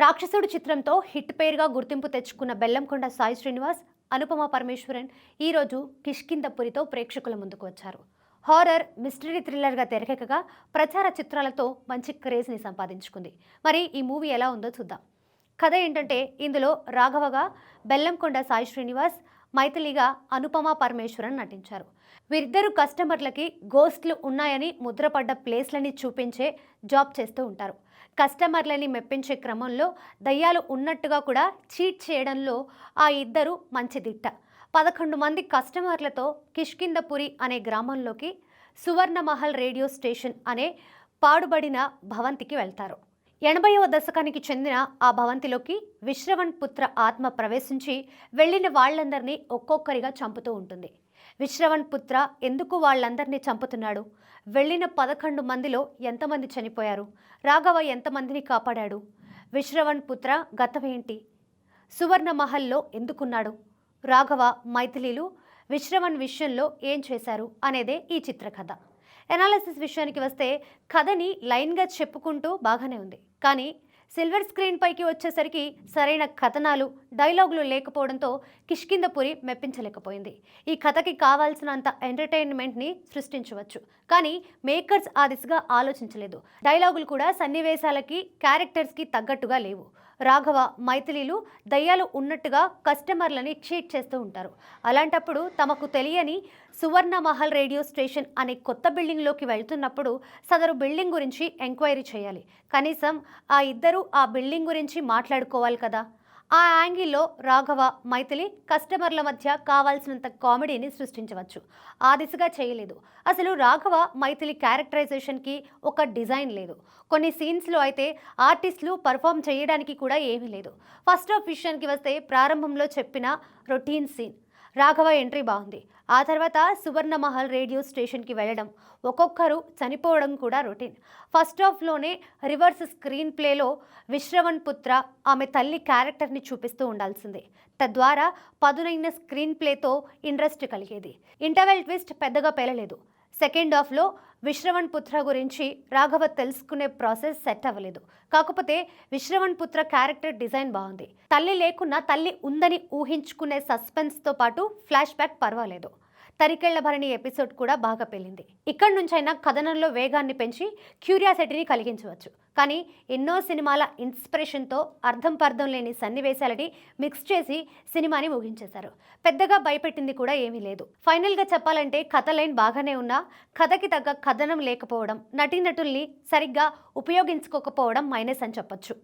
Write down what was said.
రాక్షసుడు చిత్రంతో హిట్ పేరుగా గుర్తింపు తెచ్చుకున్న బెల్లంకొండ సాయి శ్రీనివాస్, అనుపమ పరమేశ్వరన్ ఈరోజు కిష్కింధపురితో ప్రేక్షకుల ముందుకు వచ్చారు. హారర్, మిస్టరీ థ్రిల్లర్గా తెరకెక్కగా ప్రచార చిత్రాలతో మంచి క్రేజ్ని సంపాదించుకుంది. మరి ఈ మూవీ ఎలా ఉందో చూద్దాం. కథ ఏంటంటే, ఇందులో రాఘవగా బెల్లంకొండ సాయి శ్రీనివాస్, మైథిలిగా అనుపమ పరమేశ్వరన్ నటించారు. వీరిద్దరు కస్టమర్లకి గోస్ట్లు ఉన్నాయని ముద్రపడ్డ ప్లేస్లని చూపించే జాబ్ చేస్తూ ఉంటారు. కస్టమర్లని మెప్పించే క్రమంలో దయ్యాలు ఉన్నట్టుగా కూడా చీట్ చేయడంలో ఆ ఇద్దరు మంచి దిట్ట. 11 మంది కస్టమర్లతో కిష్కింధపురి అనే గ్రామంలోకి సువర్ణమహల్ రేడియో స్టేషన్ అనే పాడుబడిన భవంతికి వెళ్తారు. 80వ దశకానికి చెందిన ఆ భవంతిలోకి విశ్రవణ్ పుత్ర ఆత్మ ప్రవేశించి వెళ్ళిన వాళ్ళందరినీ ఒక్కొక్కరిగా చంపుతూ ఉంటుంది. విశ్రవణ్ పుత్ర ఎందుకు వాళ్ళందరినీ చంపుతున్నాడు? వెళ్ళిన 11 మందిలో ఎంతమంది చనిపోయారు? రాఘవ ఎంతమందిని కాపాడాడు? విశ్రవణ్ పుత్ర గతమేంటి? సువర్ణమహల్లో ఎందుకున్నాడు? రాఘవ, మైథిలీలు విశ్రవణ్ విషయంలో ఏం చేశారు అనేదే ఈ చిత్రకథ. ఎనాలిసిస్ విషయానికి వస్తే, కథని లైన్గా చెప్పుకుంటూ బాగానే ఉంది, కానీ సిల్వర్ స్క్రీన్ పైకి వచ్చేసరికి సరైన కథనాలు, డైలాగులు లేకపోవడంతో కిష్కింధపురి మెప్పించలేకపోయింది. ఈ కథకి కావాల్సినంత ఎంటర్టైన్మెంట్ని సృష్టించవచ్చు, కానీ మేకర్స్ ఆ దిశగా ఆలోచించలేదు. డైలాగులు కూడా సన్నివేశాలకి, క్యారెక్టర్స్కి తగ్గట్టుగా లేవు. రాఘవ, మైథిలీలు దయ్యాలు ఉన్నట్టుగా కస్టమర్లని చీట్ చేస్తూ ఉంటారు. అలాంటప్పుడు తమకు తెలియని సువర్ణమహల్ రేడియో స్టేషన్ అనే కొత్త బిల్డింగ్లోకి వెళ్తున్నప్పుడు సదరు బిల్డింగ్ గురించి ఎంక్వైరీ చేయాలి. కనీసం ఆ ఇద్దరు ఆ బిల్డింగ్ గురించి మాట్లాడుకోవాలి కదా. ఆ యాంగిల్లో రాఘవ, మైథిలి కస్టమర్ల మధ్య కావాల్సినంత కామెడీని సృష్టించవచ్చు. ఆ దిశగా చేయలేదు. అసలు రాఘవ, మైథిలి క్యారెక్టరైజేషన్కి ఒక డిజైన్ లేదు. కొన్ని సీన్స్లో అయితే ఆర్టిస్టులు పర్ఫామ్ చేయడానికి కూడా ఏమీ లేదు. ఫస్ట్ హాఫ్ విషయానికి వస్తే, ప్రారంభంలో చెప్పిన రొటీన్ సీన్, రాఘవ ఎంట్రీ బాగుంది. ఆ తర్వాత సువర్ణమహల్ రేడియో స్టేషన్కి వెళ్ళడం, ఒక్కొక్కరు చనిపోవడం కూడా రొటీన్. ఫస్ట్ హాఫ్లోనే రివర్స్ స్క్రీన్ ప్లేలో విశ్రవణ్ పుత్ర, ఆమె తల్లి క్యారెక్టర్ని చూపిస్తూ ఉండాల్సిందే. తద్వారా పదునైన స్క్రీన్ ప్లేతో ఇంట్రెస్ట్ కలిగేది. ఇంటర్వెల్ ట్విస్ట్ పెద్దగా పేలలేదు. సెకండ్ హాఫ్లో విశ్రవణ్ పుత్ర గురించి రాఘవ తెలుసుకునే ప్రాసెస్ సెట్ అవ్వలేదు. కాకపోతే విశ్రవణ్ పుత్ర క్యారెక్టర్ డిజైన్ బాగుంది. తల్లి లేకున్నా తల్లి ఉందని ఊహించుకునే సస్పెన్స్తో పాటు ఫ్లాష్ బ్యాక్ పర్వాలేదు. తరికెళ్ల భరణి ఎపిసోడ్ కూడా బాగా పెళ్ళింది. ఇక్కడి నుంచైనా కథనంలో వేగాన్ని పెంచి క్యూరియాసిటీని కలిగించవచ్చు. కానీ ఎన్నో సినిమాల ఇన్స్పిరేషన్తో అర్థం పర్థం లేని సన్నివేశాలని మిక్స్ చేసి సినిమాని ముగించేశారు. పెద్దగా భయపెట్టింది కూడా ఏమీ లేదు. ఫైనల్గా చెప్పాలంటే, కథ లైన్ బాగానే ఉన్నా కథకి తగ్గ కథనం లేకపోవడం, నటీనటుల్ని సరిగ్గా ఉపయోగించుకోకపోవడం మైనస్ అని చెప్పొచ్చు.